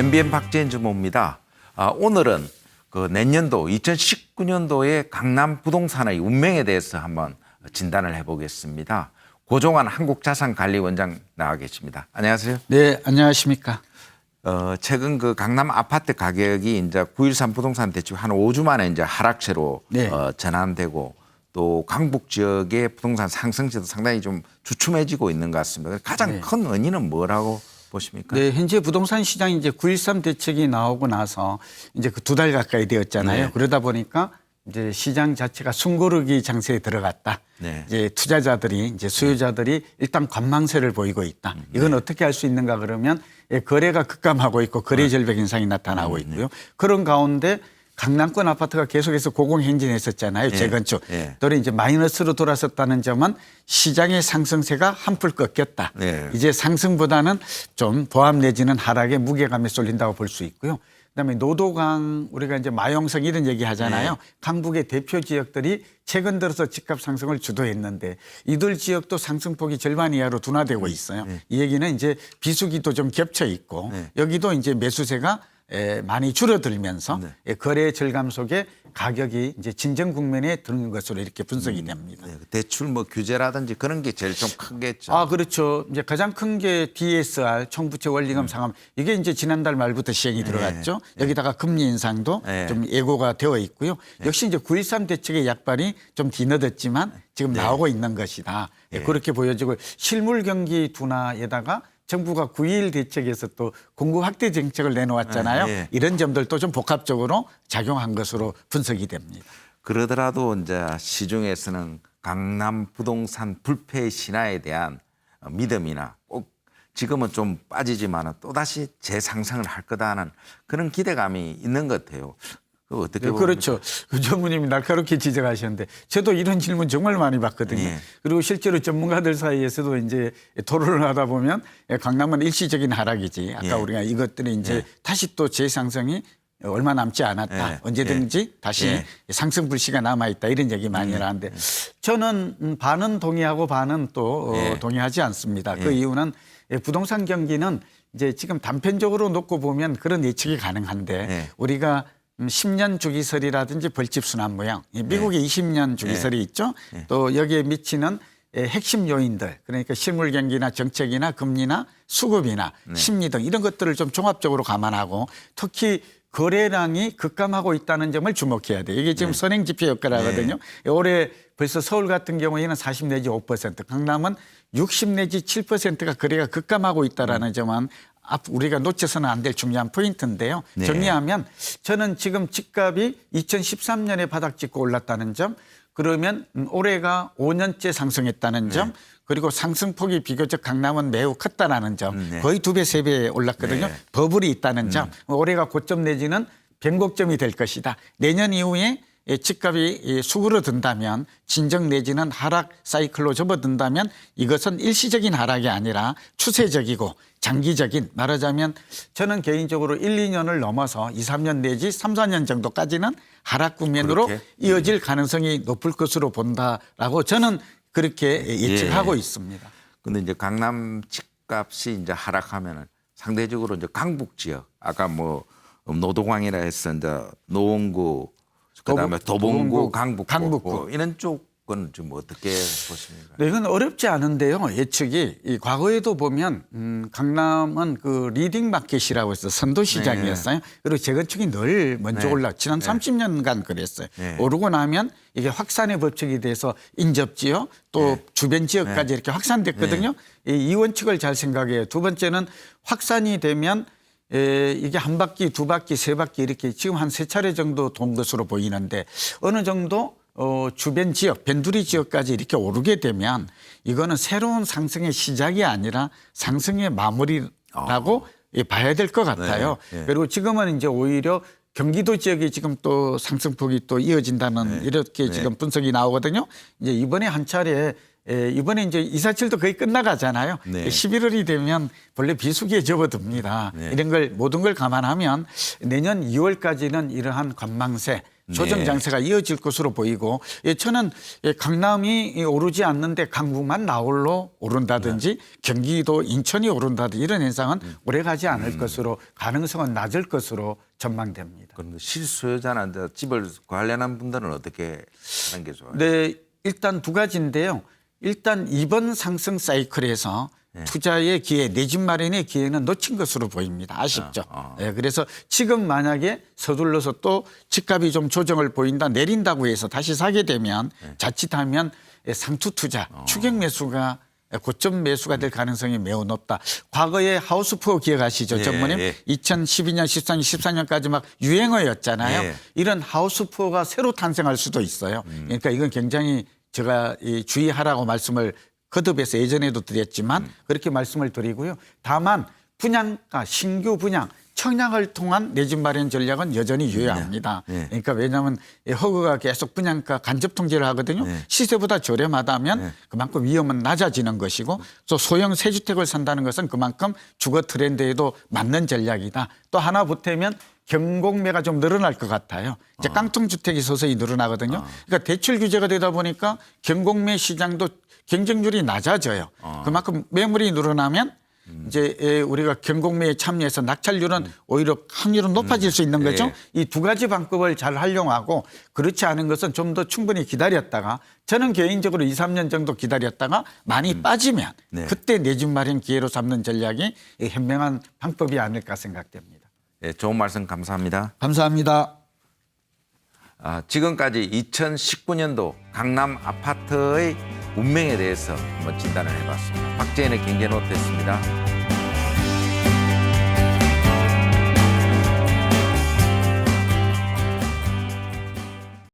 MBN 박재인 주모입니다. 오늘은 그 내년도 2019년도의 강남 부동산의 운명에 대해서 한번 진단을 해보겠습니다. 고종환 한국자산관리원장 나와 계십니다. 안녕하세요. 네, 안녕하십니까. 최근 그 강남 아파트 가격이 이제 9.13 부동산 대출 한 5주 만에 이제 하락세로 네. 전환되고 또 강북 지역의 부동산 상승세도 상당히 좀 주춤해지고 있는 것 같습니다. 가장 큰 원인은 뭐라고 보십니까? 네, 현재 부동산 시장이 이제 9.13 대책이 나오고 나서 이제 그 2달 가까이 되었잖아요. 네. 그러다 보니까 이제 시장 자체가 숨고르기 장세에 들어갔다. 네. 이제 투자자들이 이제 수요자들이 일단 관망세를 보이고 있다. 이건 어떻게 할 수 있는가 그러면 거래가 급감하고 있고 거래 절벽 현상이 나타나고 있고요. 그런 가운데 강남권 아파트가 계속해서 고공행진했었잖아요. 재건축. 또래 이제 마이너스로 돌아섰다는 점은 시장의 상승세가 한풀 꺾였다. 이제 상승보다는 좀 보합 내지는 하락의 무게감에 쏠린다고 볼 수 있고요. 그다음에 노도강 우리가 이제 마용성 이런 얘기 하잖아요. 강북의 대표 지역들이 최근 들어서 집값 상승을 주도했는데 이들 지역도 상승폭이 절반 이하로 둔화되고 있어요. 이 얘기는 이제 비수기도 좀 겹쳐 있고 여기도 이제 매수세가 많이 줄어들면서 거래 절감 속에 가격이 이제 진정 국면에 드는 것으로 이렇게 분석이 됩니다. 대출 뭐 규제라든지 그런 게 제일 좀 크겠죠. 아, 그렇죠. 이제 가장 큰 게 DSR, 청부채 원리금 상환. 이게 이제 지난달 말부터 시행이 들어갔죠. 여기다가 금리 인상도 좀 예고가 되어 있고요. 역시 이제 9.13 대책의 약발이 좀 뒤늦었지만 지금 나오고 있는 것이다. 그렇게 보여지고 실물 경기 둔화에다가 정부가 9.21 대책에서 또 공급 확대 정책을 내놓았잖아요. 이런 점들도 좀 복합적으로 작용한 것으로 분석이 됩니다. 그러더라도 이제 시중에서는 강남 부동산 불패 신화에 대한 믿음이나 꼭 지금은 좀 빠지지만 또다시 재상승을 할 거다 하는 그런 기대감이 있는 것 같아요. 어떻게 보면 그렇죠. 그 전무님이 날카롭게 지적하셨는데 저도 이런 질문 정말 많이 받거든요. 그리고 실제로 전문가들 사이에서도 이제 토론을 하다 보면 강남은 일시적인 하락이지. 아까 우리가 이것들이 이제 다시 또 재상승이 얼마 남지 않았다. 언제든지 다시 상승 불씨가 남아있다. 이런 얘기 많이 하는데 저는 반은 동의하고 반은 또 동의하지 않습니다. 그 이유는 부동산 경기는 이제 지금 단편적으로 놓고 보면 그런 예측이 가능한데 우리가 10년 주기설이라든지 벌집순환 모형, 미국의 20년 주기설이 있죠. 또 여기에 미치는 핵심 요인들, 그러니까 실물 경기나 정책이나 금리나 수급이나 심리 등 이런 것들을 좀 종합적으로 감안하고 특히 거래량이 급감하고 있다는 점을 주목해야 돼요. 이게 지금 선행 지표 역할을 하거든요. 올해 벌써 서울 같은 경우에는 40 내지 5%, 강남은 60 내지 7%가 거래가 급감하고 있다는 점은 우리가 놓쳐서는 안 될 중요한 포인트인데요. 정리하면 저는 지금 집값이 2013년에 바닥 찍고 올랐다는 점, 그러면 올해가 5년째 상승했다는 점, 그리고 상승폭이 비교적 강남은 매우 컸다라는 점, 거의 2배, 3배 올랐거든요. 버블이 있다는 점, 올해가 고점 내지는 변곡점이 될 것이다. 내년 이후에 집값이 수그러든다면 진정 내지는 하락 사이클로 접어든다면 이것은 일시적인 하락이 아니라 추세적이고 장기적인, 말하자면 저는 개인적으로 1, 2년을 넘어서 2, 3년 내지 3, 4년 정도까지는 하락 국면으로 이어질 가능성이 높을 것으로 본다라고 저는 그렇게 예측하고 있습니다. 근데 이제 강남 집값이 이제 하락하면은 상대적으로 이제 강북 지역, 아까 뭐 노도광이라 해서 이제 노원구, 그다음에 도봉구, 강북구 이런 쪽은 좀 어떻게 보십니까? 네, 이건 어렵지 않은데요. 예측이 과거에도 보면 강남은 그 리딩 마켓이라고 해서 선도 시장이었어요. 그리고 재건축이 늘 먼저 지난 30년간 그랬어요. 오르고 나면 이게 확산의 법칙이 돼서 인접지역 또 주변 지역까지 이렇게 확산됐거든요. 이 원칙을 잘 생각해요. 두 번째는 확산이 되면 이게 한 바퀴, 두 바퀴, 세 바퀴 이렇게 지금 한 3차례 정도 돈 것으로 보이는데 어느 정도 주변 지역, 변두리 지역까지 이렇게 오르게 되면 이거는 새로운 상승의 시작이 아니라 상승의 마무리라고 봐야 될 것 같아요. 그리고 지금은 이제 오히려 경기도 지역이 지금 또 상승폭이 또 이어진다는 이렇게 지금 분석이 나오거든요. 이제 이번에 한 차례 이번에 이제 247도 거의 끝나가잖아요. 11월이 되면 본래 비수기에 접어듭니다. 이런 걸 모든 걸 감안하면 내년 2월까지는 이러한 관망세 조정 네. 장세가 이어질 것으로 보이고 저는 강남이 오르지 않는데 강북만 나홀로 오른다든지 경기도 인천이 오른다든지 이런 현상은 오래가지 않을 것으로 가능성은 낮을 것으로 전망됩니다. 그런데 실소유자나 이제 집을 관련한 분들은 어떻게 하는 게 좋아요? 네, 일단 두 가지인데요. 일단 이번 상승 사이클에서 투자의 기회, 내 집 마련의 기회는 놓친 것으로 보입니다. 아쉽죠. 네, 그래서 지금 만약에 서둘러서 또 집값이 좀 조정을 보인다, 내린다고 해서 다시 사게 되면 자칫하면 상투 투자, 추격 매수가 고점 매수가 될 가능성이 매우 높다. 과거에 하우스푸어 기억하시죠, 예, 전무님? 예. 2012년, 13년, 14년까지 막 유행어였잖아요. 예. 이런 하우스푸어가 새로 탄생할 수도 있어요. 그러니까 이건 굉장히 제가 이 주의하라고 말씀을 거듭해서 예전에도 드렸지만 그렇게 말씀을 드리고요. 다만 분양가, 신규 분양, 청약을 통한 내 집 마련 전략은 여전히 유효합니다. 네. 그러니까 왜냐하면 허그가 계속 분양가 간접 통제를 하거든요. 시세보다 저렴하다면 그만큼 위험은 낮아지는 것이고 또 소형 새 주택을 산다는 것은 그만큼 주거 트렌드에도 맞는 전략이다. 또 하나 보태면 경공매가 좀 늘어날 것 같아요. 이제 깡통주택이 서서히 늘어나거든요. 그러니까 대출 규제가 되다 보니까 경공매 시장도 경쟁률이 낮아져요. 그만큼 매물이 늘어나면 이제 우리가 경공매에 참여해서 낙찰률은 오히려 확률은 높아질 수 있는 거죠. 이 두 가지 방법을 잘 활용하고 그렇지 않은 것은 좀 더 충분히 기다렸다가 저는 개인적으로 2, 3년 정도 기다렸다가 많이 빠지면 그때 내 집 마련 기회로 삼는 전략이 현명한 방법이 아닐까 생각됩니다. 네, 좋은 말씀 감사합니다. 감사합니다. 지금까지 2019년도 강남 아파트의 운명에 대해서 한번 진단을 해봤습니다. 박재인의 경제노트였습니다.